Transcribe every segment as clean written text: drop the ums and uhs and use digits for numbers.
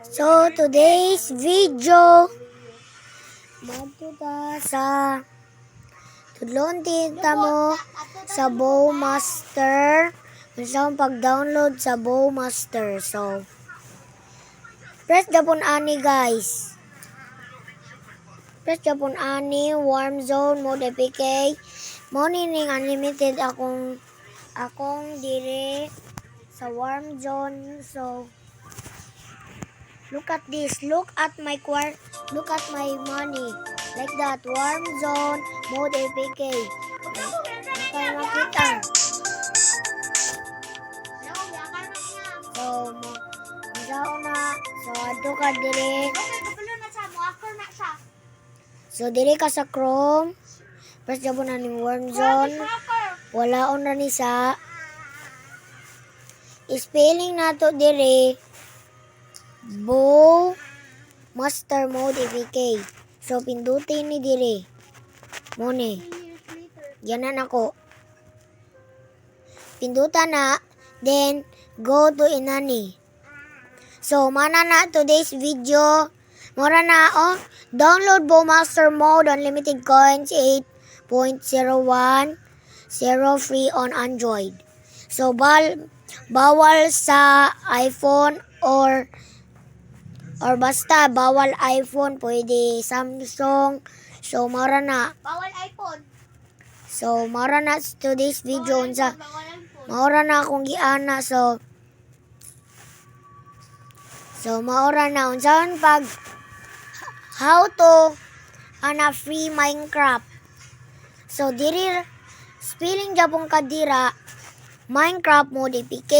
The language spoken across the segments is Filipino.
So, today's video, magtuta sa tudlon tinta mo sa Bowmaster. Gusto pag-download sa Bowmaster. So, press Japon ani guys. Press Japon ani, warm zone, mode APK. Morning unlimited akong dire sa warm zone. So, look at this. Look at my money. Like that. Warm zone, mode APK. Kayo makita. So, ato ka dire. So, dire ka sa Chrome. Press jabo na ni warm zone. Wala on na ni sa. Spelling nato dire. Bowmaster mode APK. So, pindutin ni dire. Mone. Yanan ako. Pindutan na. Then, go to inani. So, mana na today's video. Mora na, download Bowmaster mode. Unlimited coins. 8.01. 0 free on Android. So, bawal sa iPhone or basta bawal iPhone, pwede Samsung. So mara na. Bawal iPhone. So mara na today's video unsa. Maura na akong giana so maura na unsaon pag how to ana free Minecraft. So diri spelling japong kadira Minecraft mode APK.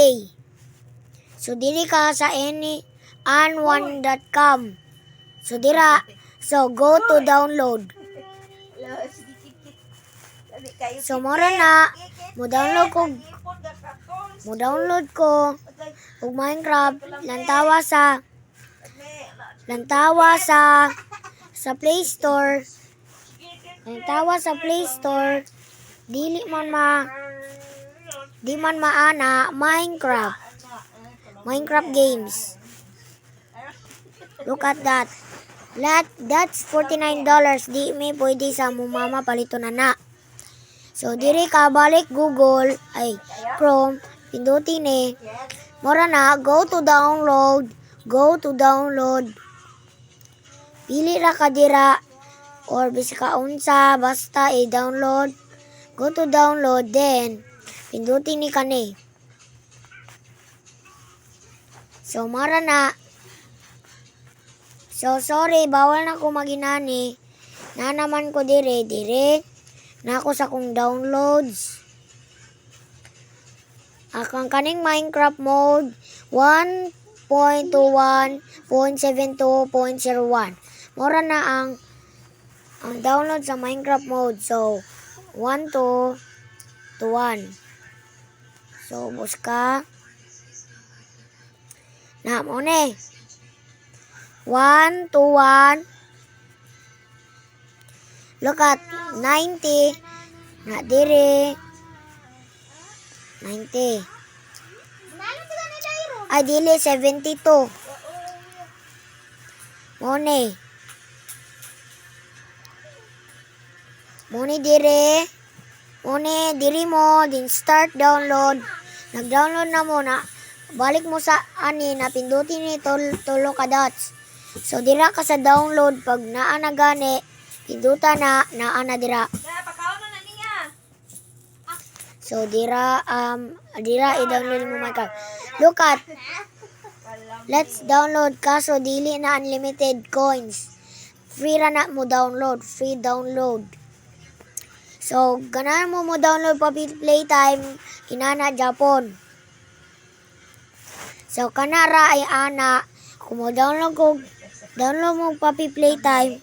So diri ka sa an1.com. So dira, so go to download. So mora na mo download ko og Minecraft lantawa sa Play Store. Lantawa sa Play Store di man maana Minecraft games. Look at that. That's $49. Di may pwede sa mama palito na. So, diri ka balik Google, Chrome, pindutin Mora na, go to download. Pili ra ka dira, or bisika unsa, basta download. Go to download, then, pindutin ni kani. So, mara na. So, sorry, bawal na ko maginani. Na naman ko dire. Na ako sa kong downloads. Akang kaning Minecraft mode 1.21.72.01. Mora na ang download sa Minecraft mode. So, 1 to 1. So, buska. Na mo 1 to 1. Look at 90. Na dire. 90. Ay, dili 72. Mone dire. Mone diri mo. Din start download. Nag-download na mo na. Balik mo sa na pindutin ni tulo ka dots. So dira ka sa download pag naa na gani pinduta naa na dira. So dira i-download mo Minecraft. Look at. Let's download kaso dili na unlimited coins. Free ra na mo download, free download. So ganahan mo download pa playtime kinana Japon. So kanara ay ana kung download mo Papi Playtime.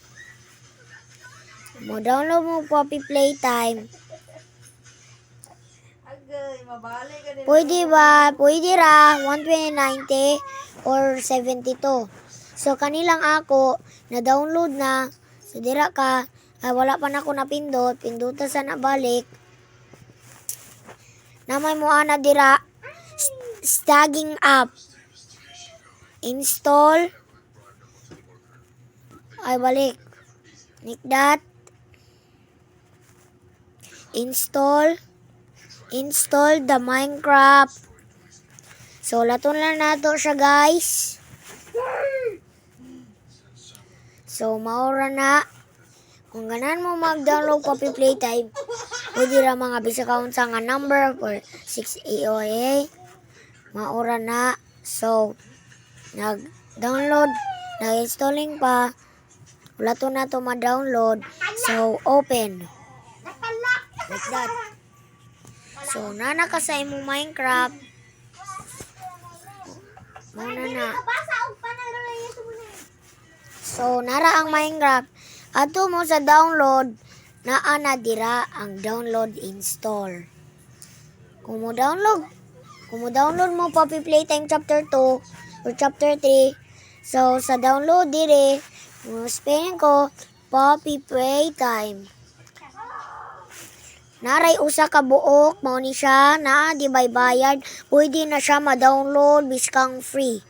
Pwede ba? Pwede ra 120, 90 or 72. So kanilang ako na download na. So dira ka wala pa na ako napindot. Pinduta sa nabalik. Namay mo ana dira. Stagging up. Install. Ay, balik. Like that. Install the Minecraft. So, laton lang nato siya, guys. So, maura na. Kung ganan mo mag-download Poppy Playtime, pwede ra mga bisakaon sa nga number for 6 AOA. Maura na. So, nag-download, nag-installing pa. Wala to na to ma-download. So, open. Like that. So, nana ka sa imong Minecraft. Muna na. So, nara ang Minecraft. Ato mo sa download, naa na dira ang download install. Kung mo download mo Poppy Playtime Chapter 2 or Chapter 3, so sa download dire, spelling ko Poppy Playtime. Naray usa ka buok, mao ni siya, na di bayad, pwede na siya ma-download biskang free.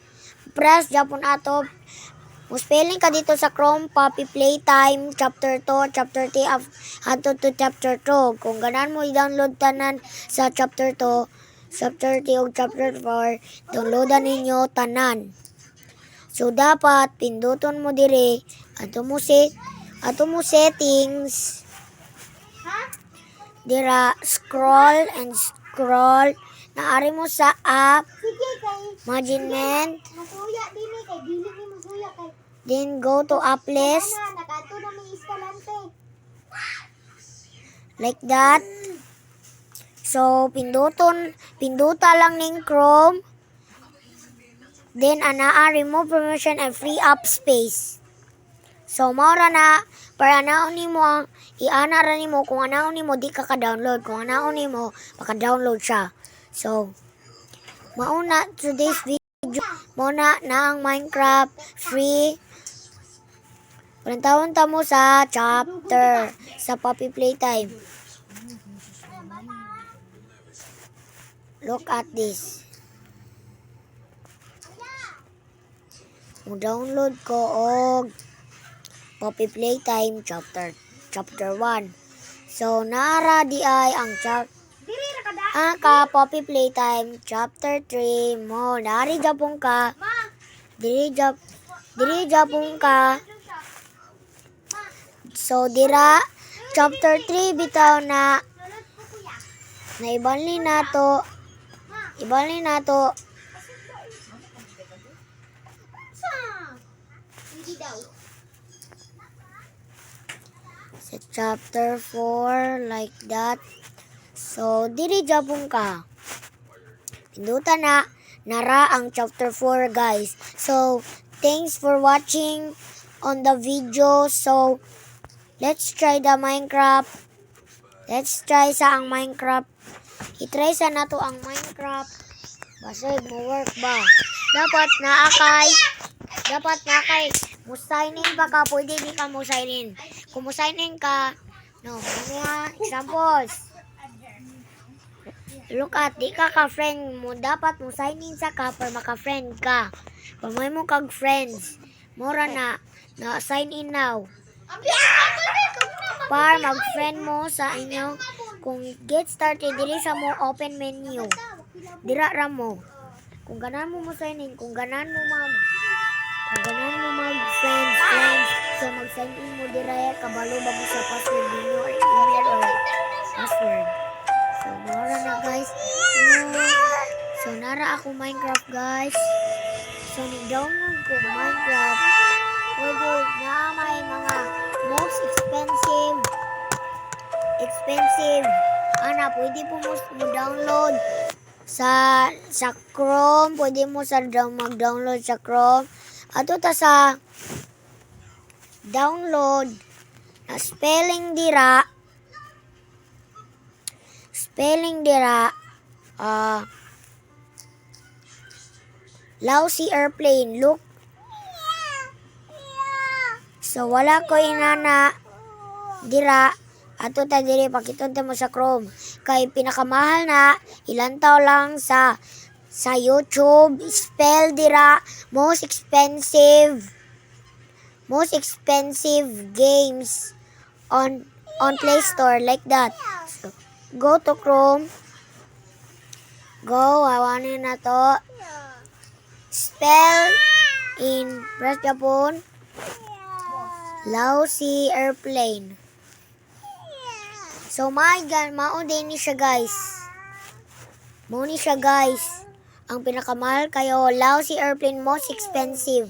Press Japon ato. Spelling ka dito sa Chrome, Poppy Playtime, Chapter 2, Chapter 3, ato to Chapter 2. Kung ganan mo i-download tanan sa Chapter 2, Chapter 3 o Chapter 4, downloadan ninyo tanan. So, dapat, pinduton mo dire, ato mo settings, dira, scroll and scroll, naari mo sa app, management, then go to app list. Like that. So, pinduta lang ning Chrome. Then, anaa, remove permission and free up space. So, maura na, para anaon ni mo, iana ni mo, kung anaon ni mo, di ka ka-download. Kung anaon ni mo, maka-download siya. So, mauna, today's video, mauna na ang Minecraft free. Panantawon ta mo sa chapter sa Poppy Playtime. Look at this. Mo-download ko og Poppy Playtime chapter 1. So nara di ay ang Poppy Playtime chapter 3 mo nari japon ka. Diri japon ka. So, dira, chapter 3, bitaw na ibali na to, sa chapter 4, like that. So, diri japon ka. Pindutan na, nara ang chapter 4, guys. So, thanks for watching on the video. So, let's try the Minecraft. Let's try sa ang Minecraft. I-try sa nato ang Minecraft. Basig mo work ba? Dapat na kay mo sign in ba ka? Pwede di ka mo sign in. Kung mo sign in ka, no, mga examples. Look at, di ka ka-friend mo. Dapat mo sign in sa ka para maka-friend ka. Kung may mo kag-friends, mura na sign in now. Para mag-friend mo sa inyo. Kung get started, diri sa mo open menu. Dira ra mo. Kung ganan mo sign in, kung ganan mo mag-friends. So mag-sign in mo dira kabalo ba mo sa password ninyo or email or password. So mara na guys. So nara ako Minecraft guys. So ni-download ko Minecraft. Pwede na may mga most expensive pwede po mo download sa Chrome, pwede mo mag-download sa Chrome. Ato ta sa download na spelling dira lousy airplane, look. So wala ko inana dira. Ato ta diri pakiton mo sa Chrome. Kay pinakamahal na ilantaw lang sa YouTube. Spell dira most expensive most expensive games on Play Store like that. So, go to Chrome. Go, hawanin na to. Spell in press Japan. Lousy airplane. So my God, mao din ni siya guys. Mao ni siya guys. Ang pinakamahal kayo, lousy airplane, most expensive.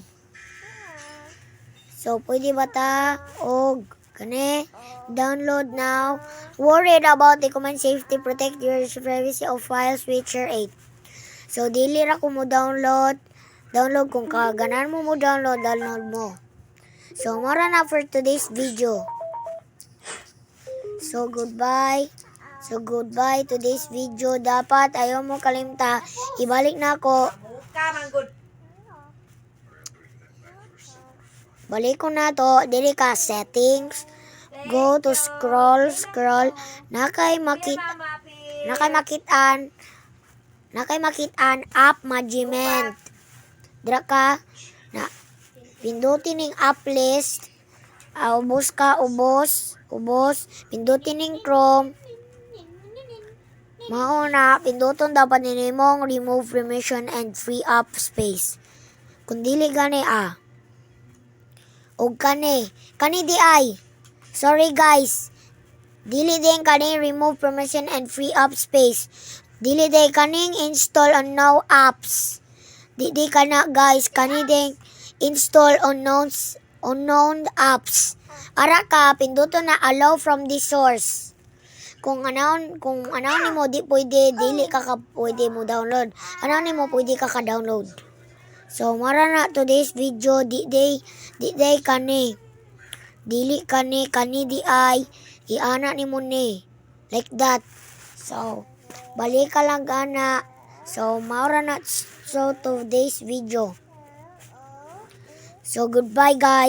So pwede ba ta og kani download now. Worried about the command safety, protect your privacy of files feature 8. So dili ra ko mo download kung kaganan mo download mo. So mora na for today's video. So goodbye today's video. Dapat ayaw mo kalimta. Ibalik na ako. Balik ko na to. Dili ka settings. Go to scroll. Nakay makitaan app management. Dira ka na pindutin ning app list. Ubos. Pindutin ning Chrome. Mauna, pinduton dapat nimong remove permission and free up space. Kung dili gani og kani di ay. Sorry guys. Dili din kani remove permission and free up space. Dili din kaning install on no apps. Di kana guys, kani din install unknown apps. Ara ka pinduton na allow from the source. Kung anaw nimo di pwede, dili ka pwede mo download. Anaw nimo pwede ka download. So mara na today's video. Di day kani. Dili kani di ay iana nimo ni like that. So balik ka lang gana. So mara na so today's video. So goodbye guys.